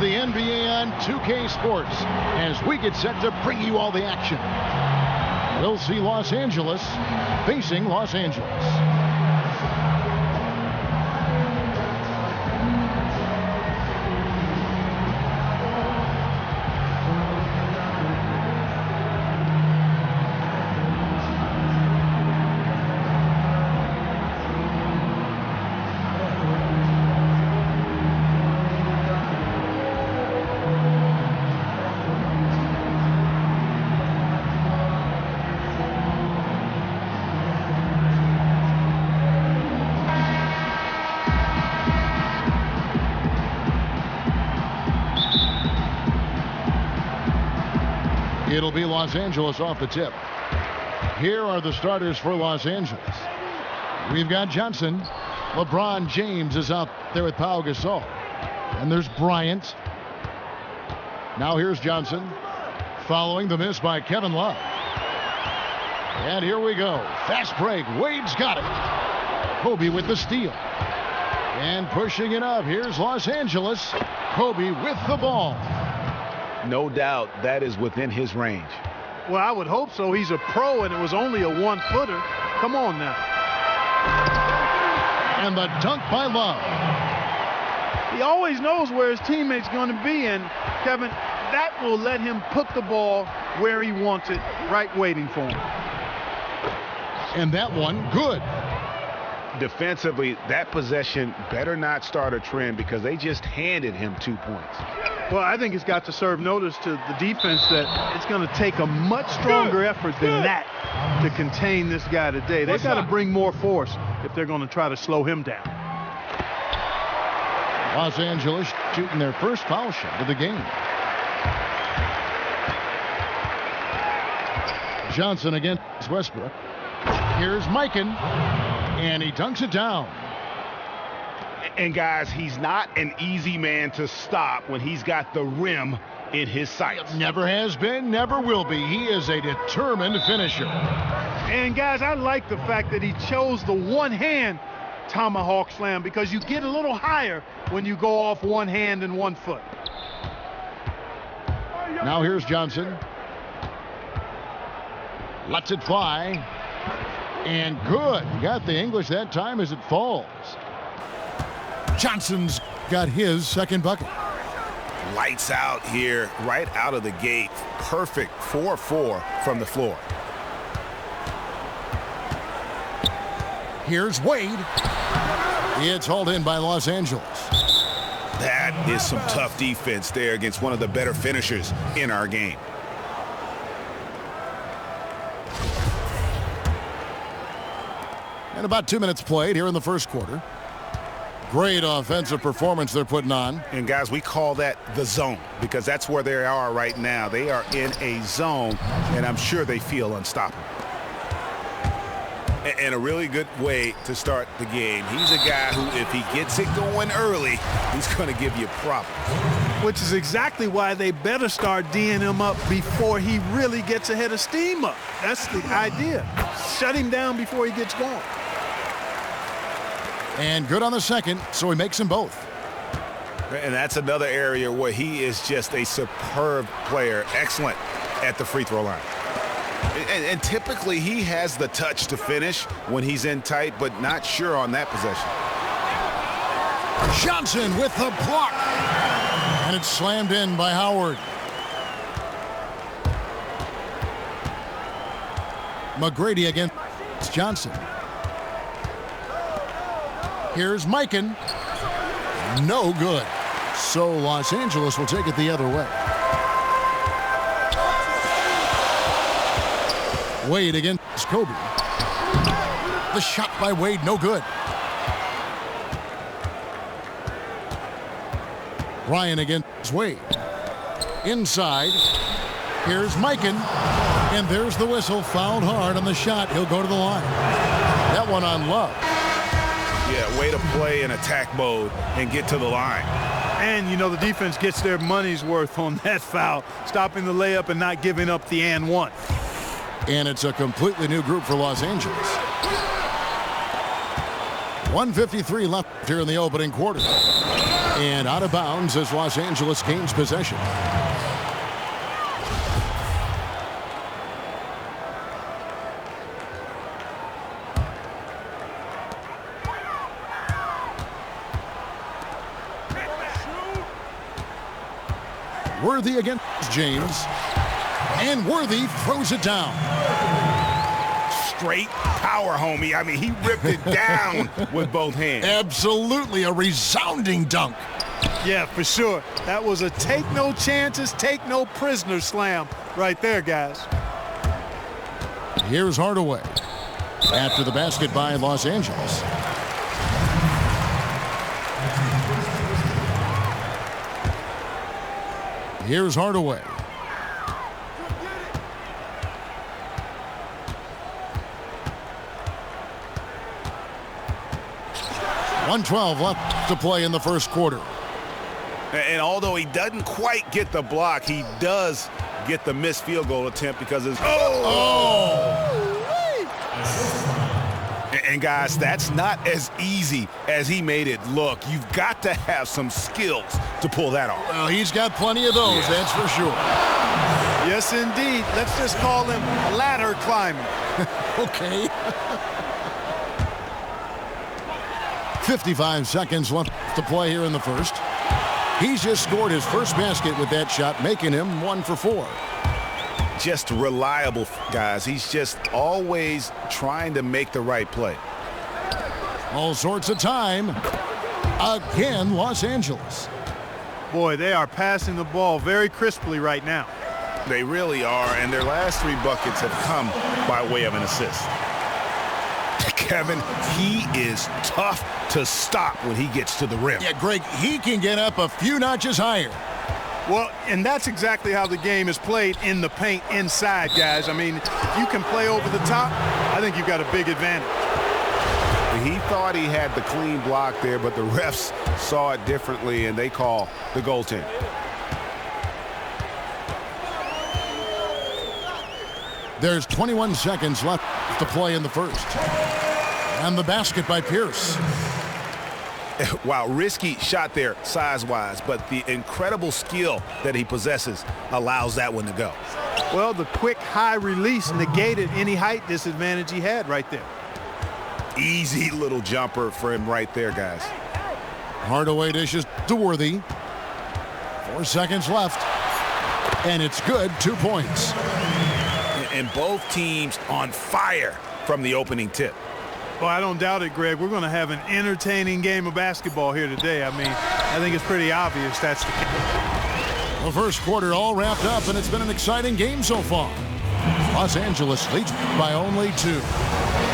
the NBA on 2K Sports as we get set to bring you all the action. We'll see Los Angeles facing Los Angeles. It'll be Los Angeles off the tip. Here are the starters for Los Angeles. We've got Johnson. LeBron James is out there with Pau Gasol. And there's Bryant. Now here's Johnson. Following the miss by Kevin Love. And here we go. Fast break. Wade's got it. Kobe with the steal. And pushing it up. Here's Los Angeles. Kobe with the ball. No doubt that is within his range. Well, I would hope so. He's a pro, and it was only a one-footer. Come on now. And the dunk by Love. He always knows where his teammate's going to be, and Kevin, that will let him put the ball where he wants it, right waiting for him. And that one, good. Defensively, that possession better not start a trend because they just handed him 2 points. Well, I think it's got to serve notice to the defense that it's going to take a much stronger effort than that to contain this guy today. They've got to bring more force if they're going to try to slow him down. Los Angeles shooting their first foul shot of the game. Johnson against Westbrook. Here's Mikan, and he dunks it down. And guys, he's not an easy man to stop when he's got the rim in his sights. Never has been, never will be. He is a determined finisher. And guys, I like the fact that he chose the one-hand tomahawk slam because you get a little higher when you go off one hand and 1 foot. Now here's Johnson. Lets it fly. And good. Got the English that time as it falls. Johnson's got his second bucket. Lights out here right out of the gate. Perfect 4-4 from the floor. Here's Wade. It's hauled in by Los Angeles. That is some tough defense there against one of the better finishers in our game. And about 2 minutes played here in the first quarter. Great offensive performance they're putting on. And guys, we call that the zone because that's where they are right now. They are in a zone, and I'm sure they feel unstoppable. And a really good way to start the game. He's a guy who, if he gets it going early, he's going to give you problems. Which is exactly why they better start D'ing him up before he really gets ahead of steam up. That's the idea. Shut him down before he gets going. And good on the second, so he makes them both. And that's another area where he is just a superb player. Excellent at the free throw line. And typically he has the touch to finish when he's in tight, but not sure on that possession. Johnson with the block. And it's slammed in by Howard. McGrady against Johnson. Here's Mikan. No good. So Los Angeles will take it the other way. Wade against Kobe. The shot by Wade, no good. Ryan against Wade. Inside. Here's Mikan. And there's the whistle. Fouled hard on the shot. He'll go to the line. That one on Love. Yeah, way to play in attack mode and get to the line. And, you know, the defense gets their money's worth on that foul, stopping the layup and not giving up the and one. And it's a completely new group for Los Angeles. 1:53 left here in the opening quarter. And out of bounds as Los Angeles gains possession. Worthy against James. And Worthy throws it down. Straight power, homie. I mean, he ripped it down with both hands. Absolutely a resounding dunk. Yeah, for sure. That was a take no chances, take no prisoners slam right there, guys. Here's Hardaway. After the basket by Los Angeles. Here's Hardaway. .112 left to play in the first quarter. And although he doesn't quite get the block, he does get the missed field goal attempt because it's And guys, that's not as easy as he made it look. You've got to have some skills to pull that off. Well, he's got plenty of those, that's for sure. Yes, indeed. Let's just call him ladder climbing. Okay. 55 seconds left to play here in the first. He's just scored his first basket with that shot, making him 1 for 4. Just reliable, guys. He's just always trying to make the right play. All sorts of time. Again, Los Angeles. Boy, they are passing the ball very crisply right now. They really are, and their last 3 buckets have come by way of an assist. Kevin, he is tough to stop when he gets to the rim. Yeah, Greg, he can get up a few notches higher. Well, and that's exactly how the game is played in the paint inside, guys. I mean, if you can play over the top, I think you've got a big advantage. He thought he had the clean block there, but the refs saw it differently, and they call the goaltender. There's 21 seconds left to play in the first. And the basket by Pierce. Wow, risky shot there size-wise, but the incredible skill that he possesses allows that one to go. Well, the quick high release negated any height disadvantage he had right there. Easy little jumper for him right there, guys. Hardaway dishes to Worthy. 4 seconds left. And it's good, 2 points. And both teams on fire from the opening tip. Well, I don't doubt it, Greg. We're going to have an entertaining game of basketball here today. I mean, I think it's pretty obvious that's the case. The first quarter all wrapped up, and it's been an exciting game so far. Los Angeles leads by only 2.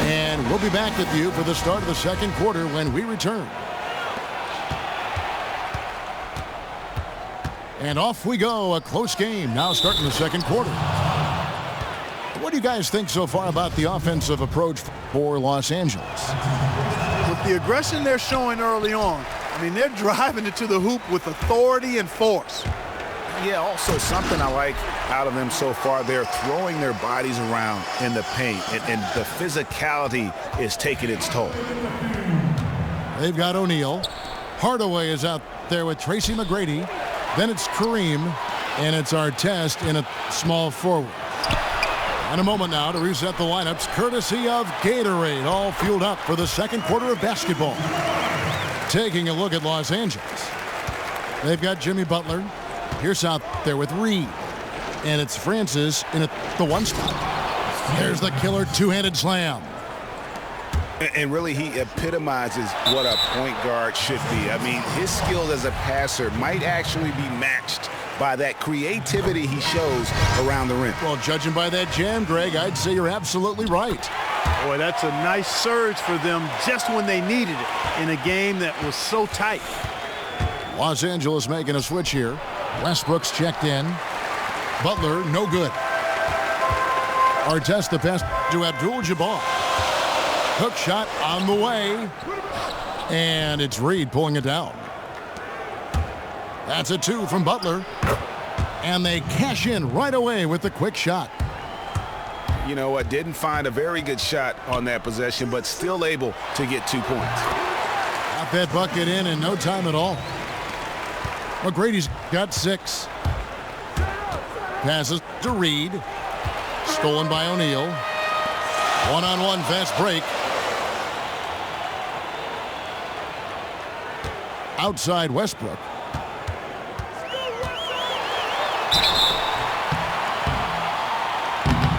And we'll be back with you for the start of the second quarter when we return. And off we go, a close game now starting the second quarter. What do you guys think so far about the offensive approach for Los Angeles? With the aggression they're showing early on, I mean, they're driving it to the hoop with authority and force. Yeah, also something I like out of them so far, they're throwing their bodies around in the paint, and the physicality is taking its toll. They've got O'Neal. Hardaway is out there with Tracy McGrady. Then it's Kareem, and it's Artest in a small forward. And a moment now to reset the lineups, courtesy of Gatorade, all fueled up for the second quarter of basketball. Taking a look at Los Angeles. They've got Jimmy Butler. Pierce out there with Reed. And it's Francis in the 1 spot. There's the killer two-handed slam. And really, he epitomizes what a point guard should be. I mean, his skill as a passer might actually be matched by that creativity he shows around the rim. Well, judging by that jam, Greg, I'd say you're absolutely right. Boy, that's a nice surge for them just when they needed it in a game that was so tight. Los Angeles making a switch here. Westbrook's checked in. Butler, no good. Artest the pass to Abdul-Jabbar. Hook shot on the way. And it's Reed pulling it down. That's a 2 from Butler. And they cash in right away with the quick shot. You know what? Didn't find a very good shot on that possession, but still able to get 2 points. Got that bucket in no time at all. McGrady's got 6. Passes to Reed. Stolen by O'Neal. One-on-one fast break. Outside Westbrook.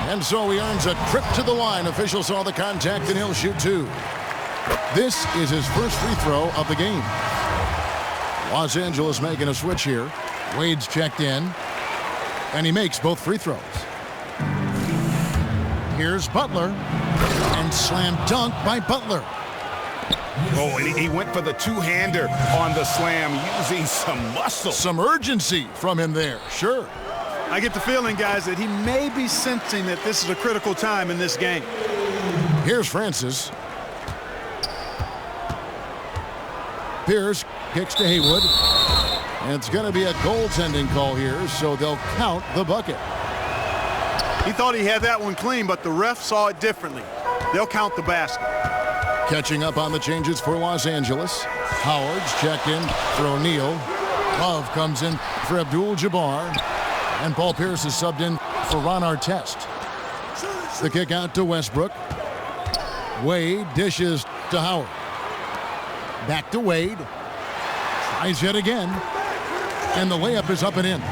And so he earns a trip to the line. Officials saw the contact and he'll shoot 2. This is his first free throw of the game. Los Angeles making a switch here. Wade's checked in. And he makes both free throws. Here's Butler. And slam dunk by Butler. Oh, and he went for the two-hander on the slam using some muscle. Some urgency from him there, sure. I get the feeling, guys, that he may be sensing that this is a critical time in this game. Here's Francis. Pierce kicks to Haywood. And it's going to be a goaltending call here, so they'll count the bucket. He thought he had that one clean, but the ref saw it differently. They'll count the basket. Catching up on the changes for Los Angeles. Howard's checked in for O'Neal. Love comes in for Abdul-Jabbar. And Paul Pierce is subbed in for Ron Artest. The kick out to Westbrook. Wade dishes to Howard. Back to Wade. Tries yet again. And the layup is up and in.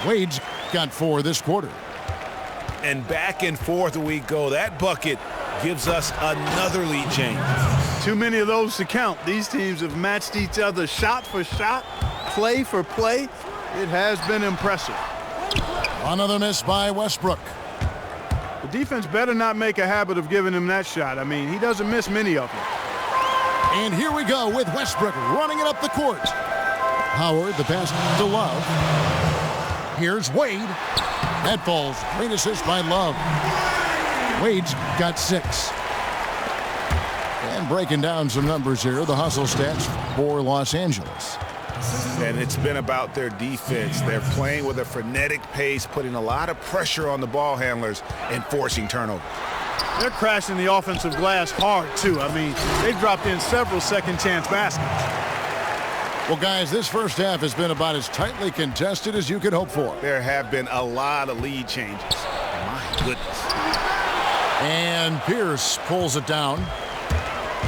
Wade's got 4 this quarter. And back and forth we go. That bucket gives us another lead change. Too many of those to count. These teams have matched each other shot for shot, play for play. It has been impressive. Another miss by Westbrook. The defense better not make a habit of giving him that shot. I mean, he doesn't miss many of them. And here we go with Westbrook running it up the court. Howard, the pass to Love. Here's Wade. That falls. Great assist by Love. Wade's got 6. And breaking down some numbers here, the hustle stats for Los Angeles. And it's been about their defense. They're playing with a frenetic pace, putting a lot of pressure on the ball handlers and forcing turnovers. They're crashing the offensive glass hard, too. I mean, they've dropped in several second-chance baskets. Well, guys, this first half has been about as tightly contested as you could hope for. There have been a lot of lead changes. My goodness. And Pierce pulls it down.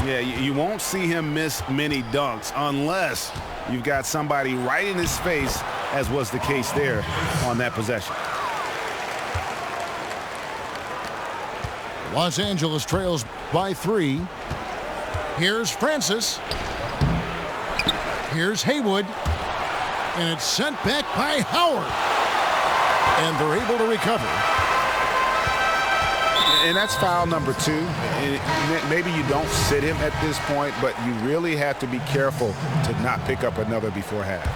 Yeah, you won't see him miss many dunks unless you've got somebody right in his face, as was the case there on that possession. Los Angeles trails by 3. Here's Francis. Here's Haywood. And it's sent back by Howard. And they're able to recover. And that's foul number 2. Maybe you don't sit him at this point, but you really have to be careful to not pick up another before half.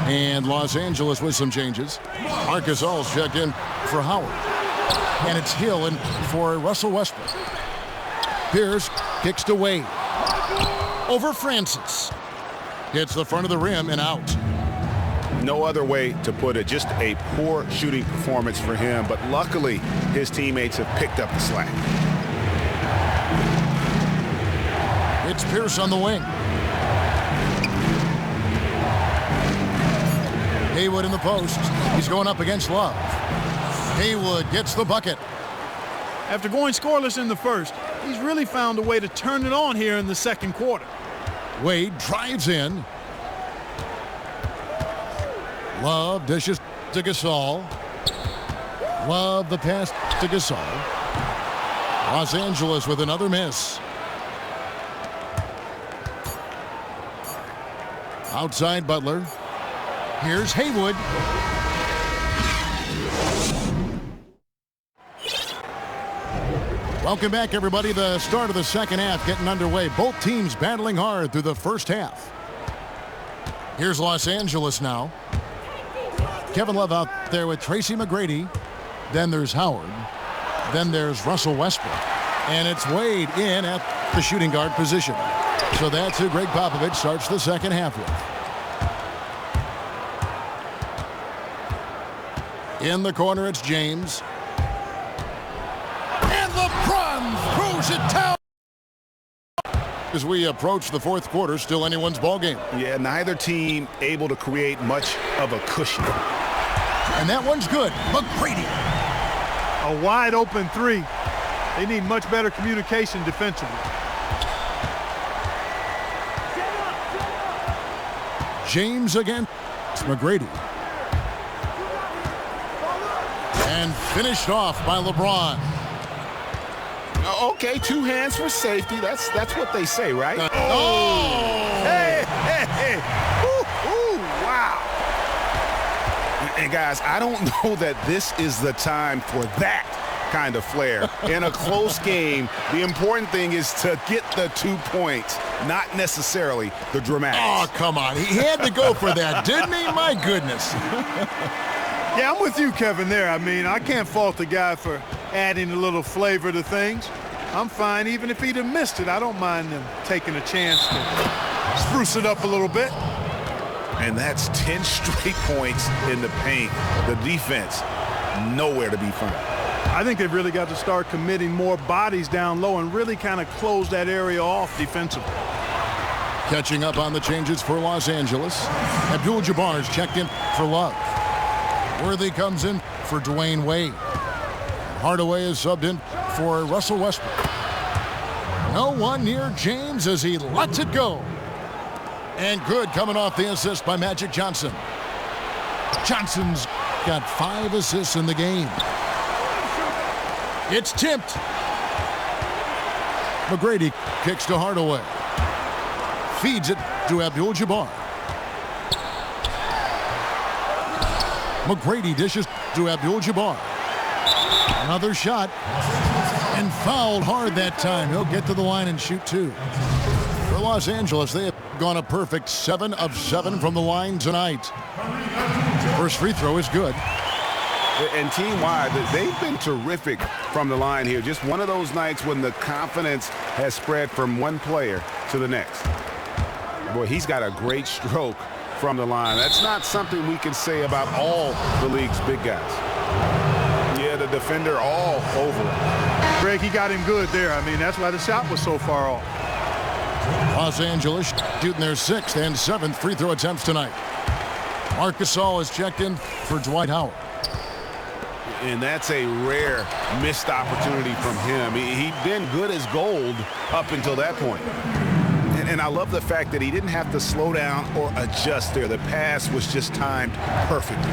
And Los Angeles with some changes. Marcus All's checked in for Howard. And it's Hill in for Russell Westbrook. Pierce kicks to Wade. Over Francis. Hits the front of the rim and out. No other way to put it. Just a poor shooting performance for him. But luckily, his teammates have picked up the slack. It's Pierce on the wing. Haywood in the post. He's going up against Love. Haywood gets the bucket. After going scoreless in the first, he's really found a way to turn it on here in the second quarter. Wade drives in. Love dishes to Gasol. Love the pass to Gasol. Los Angeles with another miss. Outside Butler. Here's Haywood. Welcome back, everybody. The start of the second half getting underway. Both teams battling hard through the first half. Here's Los Angeles now. Kevin Love out there with Tracy McGrady. Then there's Howard. Then there's Russell Westbrook. And it's Wade in at the shooting guard position. So that's who Greg Popovich starts the second half with. In the corner, it's James. And LeBron throws it down. As we approach the fourth quarter, still anyone's ballgame. Yeah, neither team able to create much of a cushion. And that one's good. McGrady. A wide open three. They need much better communication defensively. James again. It's McGrady. And finished off by LeBron. Okay, 2 hands for safety. That's what they say, right? Oh! Hey! Ooh, wow! And guys, I don't know that this is the time for that kind of flair. In a close game, the important thing is to get the 2 points, not necessarily the dramatics. Oh, come on. He had to go for that, didn't he? My goodness. Yeah, I'm with you, Kevin, there. I mean, I can't fault the guy for adding a little flavor to things. I'm fine. Even if he'd have missed it, I don't mind them taking a chance to spruce it up a little bit. And that's 10 straight points in the paint. The defense, nowhere to be found. I think they've really got to start committing more bodies down low and really kind of close that area off defensively. Catching up on the changes for Los Angeles. Abdul-Jabbar's checked in for Love. Worthy comes in for Dwayne Wade. Hardaway is subbed in for Russell Westbrook. No one near James as he lets it go. And good coming off the assist by Magic Johnson. Johnson's got 5 assists in the game. It's tipped. McGrady kicks to Hardaway. Feeds it to Abdul-Jabbar. McGrady dishes to Abdul-Jabbar. Another shot. And fouled hard that time. He'll get to the line and shoot 2. For Los Angeles, they have gone a perfect 7 of 7 from the line tonight. First free throw is good. And team-wide, they've been terrific from the line here. Just one of those nights when the confidence has spread from one player to the next. Boy, he's got a great stroke from the line. That's not something we can say about all the league's big guys. Yeah, the defender all over him. Greg, he got him good there. I mean, that's why the shot was so far off. Los Angeles shooting their 6th and 7th free throw attempts tonight. Marc Gasol is checked in for Dwight Howard. And that's a rare missed opportunity from him. He'd been good as gold up until that point. And I love the fact that he didn't have to slow down or adjust there. The pass was just timed perfectly.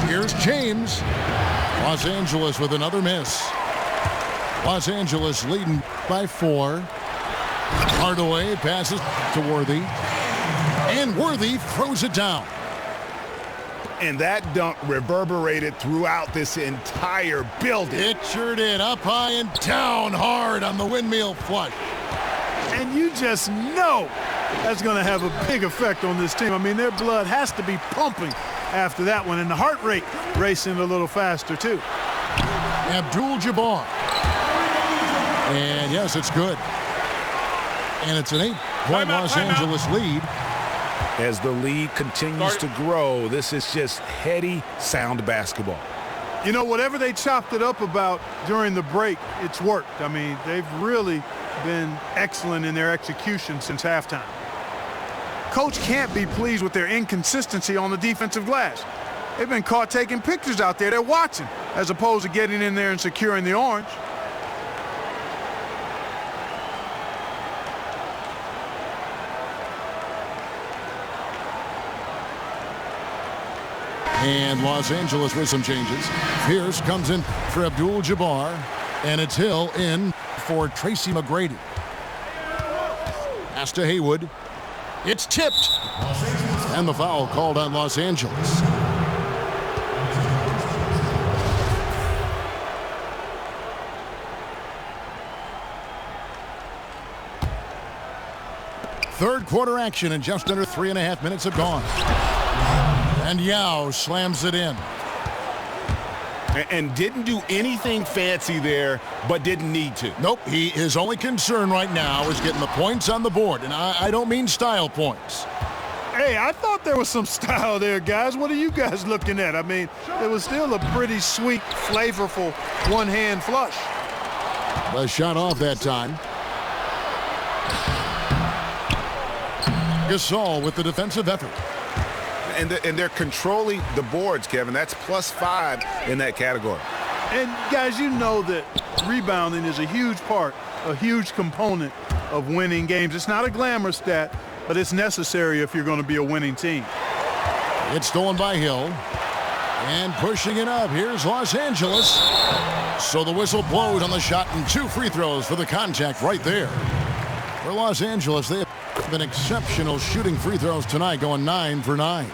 Here's James. Los Angeles with another miss. Los Angeles leading by 4. Hardaway passes to Worthy. And Worthy throws it down. And that dunk reverberated throughout this entire building. It sure did. Up high and down hard on the windmill flush. And you just know that's going to have a big effect on this team. I mean, their blood has to be pumping after that one, and the heart rate racing a little faster, too. Abdul-Jabbar. And yes, it's good. And it's an 8-point Los Angeles lead. As the lead continues to grow, this is just heady, sound basketball. You know, whatever they chopped it up about during the break, it's worked. I mean, they've really been excellent in their execution since halftime. Coach can't be pleased with their inconsistency on the defensive glass. They've been caught taking pictures out there. They're watching, as opposed to getting in there and securing the orange. And Los Angeles with some changes. Pierce comes in for Abdul-Jabbar, and it's Hill in for Tracy McGrady. Pass to Haywood. It's tipped. And the foul called on Los Angeles. Third quarter action, and just under 3.5 minutes have gone. And Yao slams it in. And didn't do anything fancy there, but didn't need to. Nope, his only concern right now is getting the points on the board. And I don't mean style points. Hey, I thought there was some style there, guys. What are you guys looking at? I mean, it was still a pretty sweet, flavorful one-hand flush. The shot off that time. Gasol with the defensive effort. And they're controlling the boards, Kevin. That's +5 in that category. And, guys, you know that rebounding is a huge part, a huge component of winning games. It's not a glamour stat, but it's necessary if you're going to be a winning team. It's stolen by Hill. And pushing it up, here's Los Angeles. So the whistle blows on the shot and 2 free throws for the contact right there. For Los Angeles, they have been exceptional shooting free throws tonight, going 9 for 9.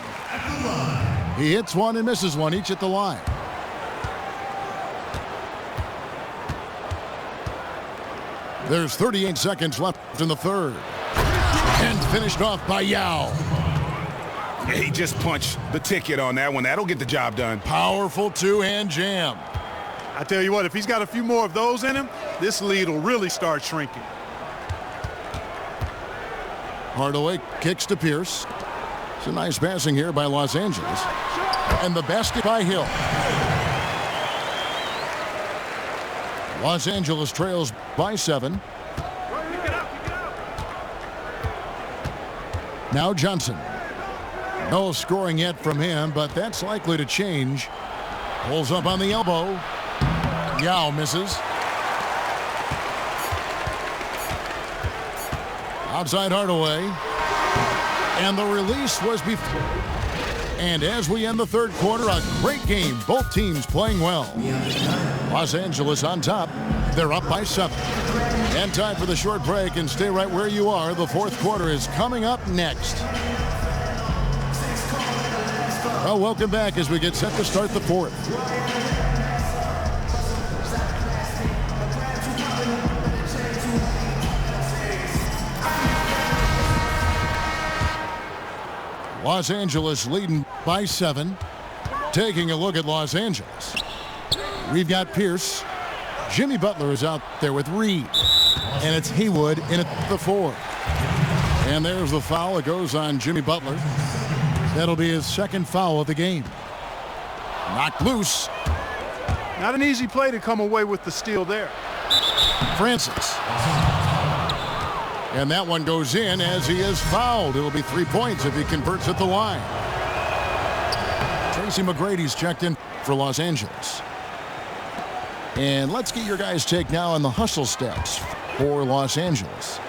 He hits one and misses one, each at the line. There's 38 seconds left in the third. And finished off by Yao. Yeah, he just punched the ticket on that one. That'll get the job done. Powerful two-hand jam. I tell you what, if he's got a few more of those in him, this lead will really start shrinking. Hardaway kicks to Pierce. It's a nice passing here by Los Angeles. And the basket by Hill. Los Angeles trails by 7. Now Johnson. No scoring yet from him, but that's likely to change. Pulls up on the elbow. Yao misses. Outside Hardaway. And the release was before. And as we end the third quarter, a great game. Both teams playing well. Los Angeles on top. They're up by 7. And time for the short break, and stay right where you are. The fourth quarter is coming up next. Well, welcome back as we get set to start the fourth. Los Angeles leading by 7. Taking a look at Los Angeles. We've got Pierce. Jimmy Butler is out there with Reed. And it's Haywood in at the 4. And there's the foul. It goes on Jimmy Butler. That'll be his second foul of the game. Knocked loose. Not an easy play to come away with the steal there. Francis. And that one goes in as he is fouled. It'll be 3 points if he converts at the line. Tracy McGrady's checked in for Los Angeles. And let's get your guys' take now on the hustle stats for Los Angeles.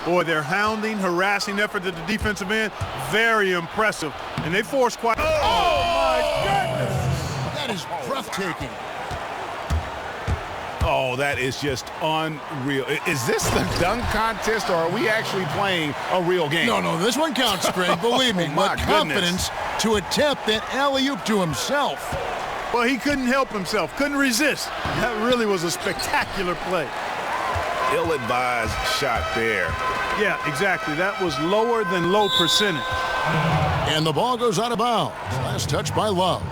Boy, their hounding, harassing effort at the defensive end, very impressive. And they forced quite... Oh, my goodness! That is breathtaking. Oh, that is just unreal. Is this the dunk contest, or are we actually playing a real game? No, this one counts, Greg. Believe me. My But confidence to attempt that alley-oop to himself. Well, he couldn't help himself, couldn't resist. That really was a spectacular play. Ill-advised shot there. Yeah, exactly. That was lower than low percentage. And the ball goes out of bounds. Last touch by Love.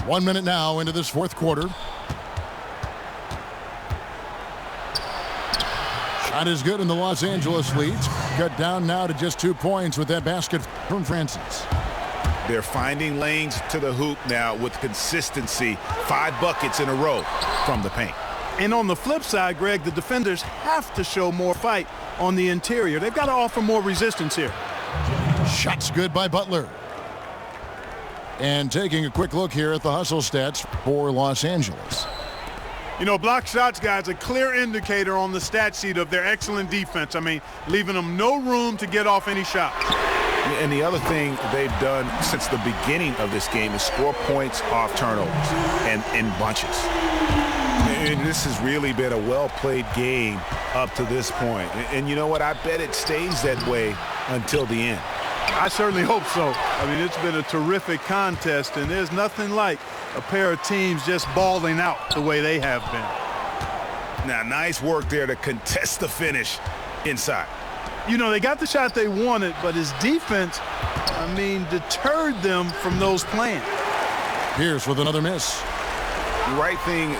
1 minute now into this fourth quarter. Shot is good and the Los Angeles leads. Cut down now to just 2 points with that basket from Francis. They're finding lanes to the hoop now with consistency. 5 buckets in a row from the paint. And on the flip side, Greg, the defenders have to show more fight on the interior. They've got to offer more resistance here. Shots good by Butler. And taking a quick look here at the hustle stats for Los Angeles. You know, block shots, guys, a clear indicator on the stat sheet of their excellent defense. I mean, leaving them no room to get off any shot. And the other thing they've done since the beginning of this game is score points off turnovers and in bunches. And this has really been a well-played game up to this point. And you know what? I bet it stays that way until the end. I certainly hope so. I mean, it's been a terrific contest, and there's nothing like a pair of teams just balling out the way they have been. Now, nice work there to contest the finish inside. You know, they got the shot they wanted, but his defense, I mean, deterred them from those plans. Pierce with another miss. Right thing.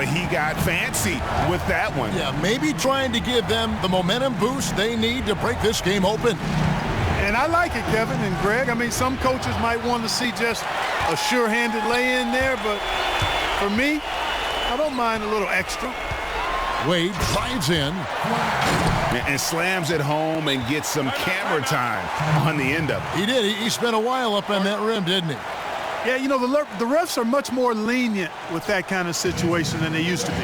He got fancy with that one. Yeah, maybe trying to give them the momentum boost they need to break this game open. And I like it, Kevin and Greg. I mean, some coaches might want to see just a sure-handed lay-in there, but For me, I don't mind a little extra. Wade drives in. And slams it home and gets some camera time on the end of it. He did. He spent a while up on that rim, didn't he? Yeah, you know, the refs are much more lenient with that kind of situation than they used to be.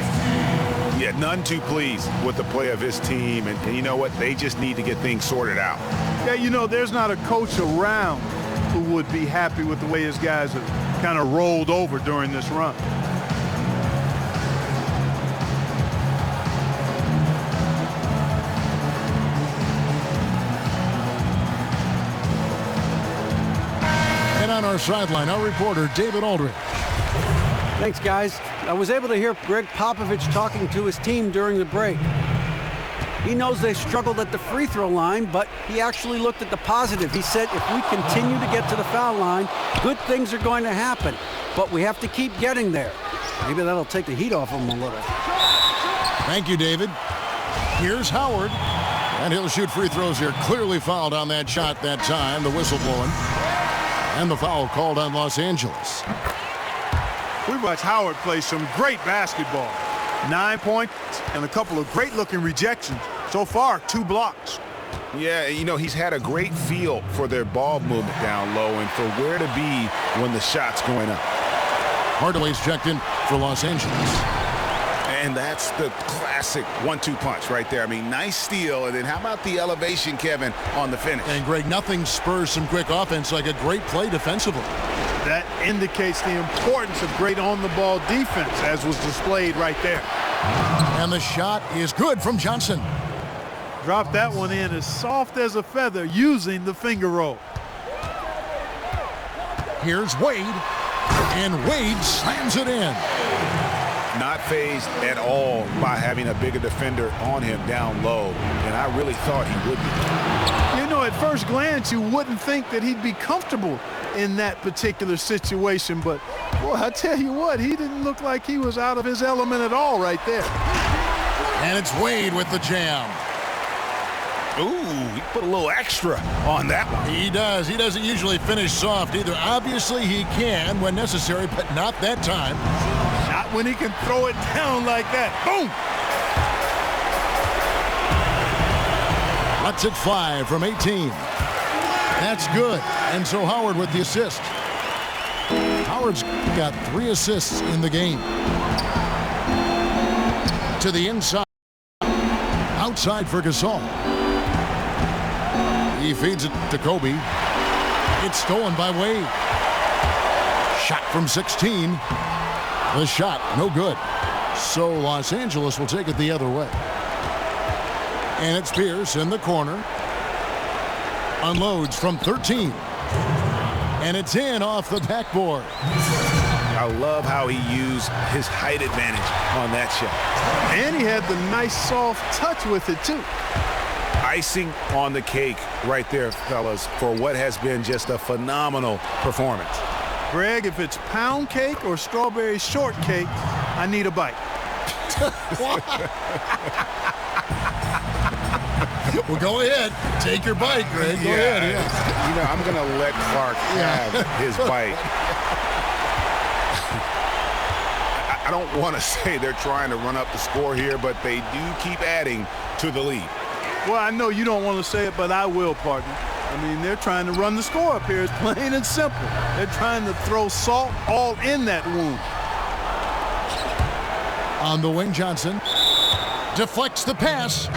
Yeah, none too pleased with the play of his team. And you know what? They just need to get things sorted out. Yeah, you know, there's not a coach around who would be happy with the way his guys have kind of rolled over during this run. And on our sideline, our reporter, David Aldridge. Thanks, guys. I was able to hear Greg Popovich talking to his team during the break. He knows they struggled at the free throw line, but he actually looked at the positive. He said if we continue to get to the foul line, good things are going to happen, but we have to keep getting there. Maybe that'll take the heat off him a little. Thank you, David. Here's Howard, and he'll shoot free throws here. Clearly fouled on that shot that time, the whistle blowing, and the foul called on Los Angeles. We watched Howard play some great basketball. 9 points and a couple of great-looking rejections. So far, 2 blocks. Yeah, you know, he's had a great feel for their ball movement down low and for where to be when the shot's going up. Hardaway's checked in for Los Angeles. And that's the classic 1-2 punch right there. I mean, nice steal. And then how about the elevation, Kevin, on the finish? And, Greg, nothing spurs some quick offense like a great play defensively. That indicates the importance of great on-the-ball defense, as was displayed right there. And the shot is good from Johnson. Dropped that one in as soft as a feather using the finger roll. Here's Wade, and Wade slams it in. Not fazed at all by having a bigger defender on him down low, and I really thought he would be. You know, at first glance, you wouldn't think that he'd be comfortable in that particular situation, but boy, I tell you what, he didn't look like he was out of his element at all right there. And it's Wade with the jam. Ooh, he put a little extra on that one. He does. He doesn't usually finish soft either. Obviously, he can when necessary, but not that time. Not when he can throw it down like that. Boom! Lets it fly from 18. That's good. And so Howard with the assist. Howard's got 3 assists in the game. To the inside. Outside for Gasol. He feeds it to Kobe. It's stolen by Wade. Shot from 16. The shot, no good. So Los Angeles will take it the other way. And it's Pierce in the corner. Unloads from 13. And it's in off the backboard. I love how he used his height advantage on that shot. And he had the nice soft touch with it too. Icing on the cake right there, fellas, for what has been just a phenomenal performance. Greg, if it's pound cake or strawberry shortcake, I need a bite. Well, go ahead. Take your bite, Greg. Go ahead. Yeah. You know, I'm going to let Clark have his bite. I don't want to say they're trying to run up the score here, but they do keep adding to the lead. Well, I know you don't want to say it, but I will, partner. I mean, they're trying to run the score up here. It's plain and simple. They're trying to throw salt all in that wound. On the wing, Johnson deflects the pass.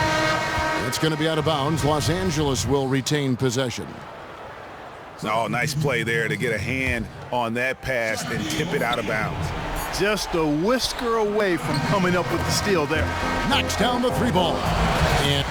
It's going to be out of bounds. Los Angeles will retain possession. Oh, nice play there to get a hand on that pass and tip it out of bounds. Just a whisker away from coming up with the steal there. Knocks down the 3 ball. And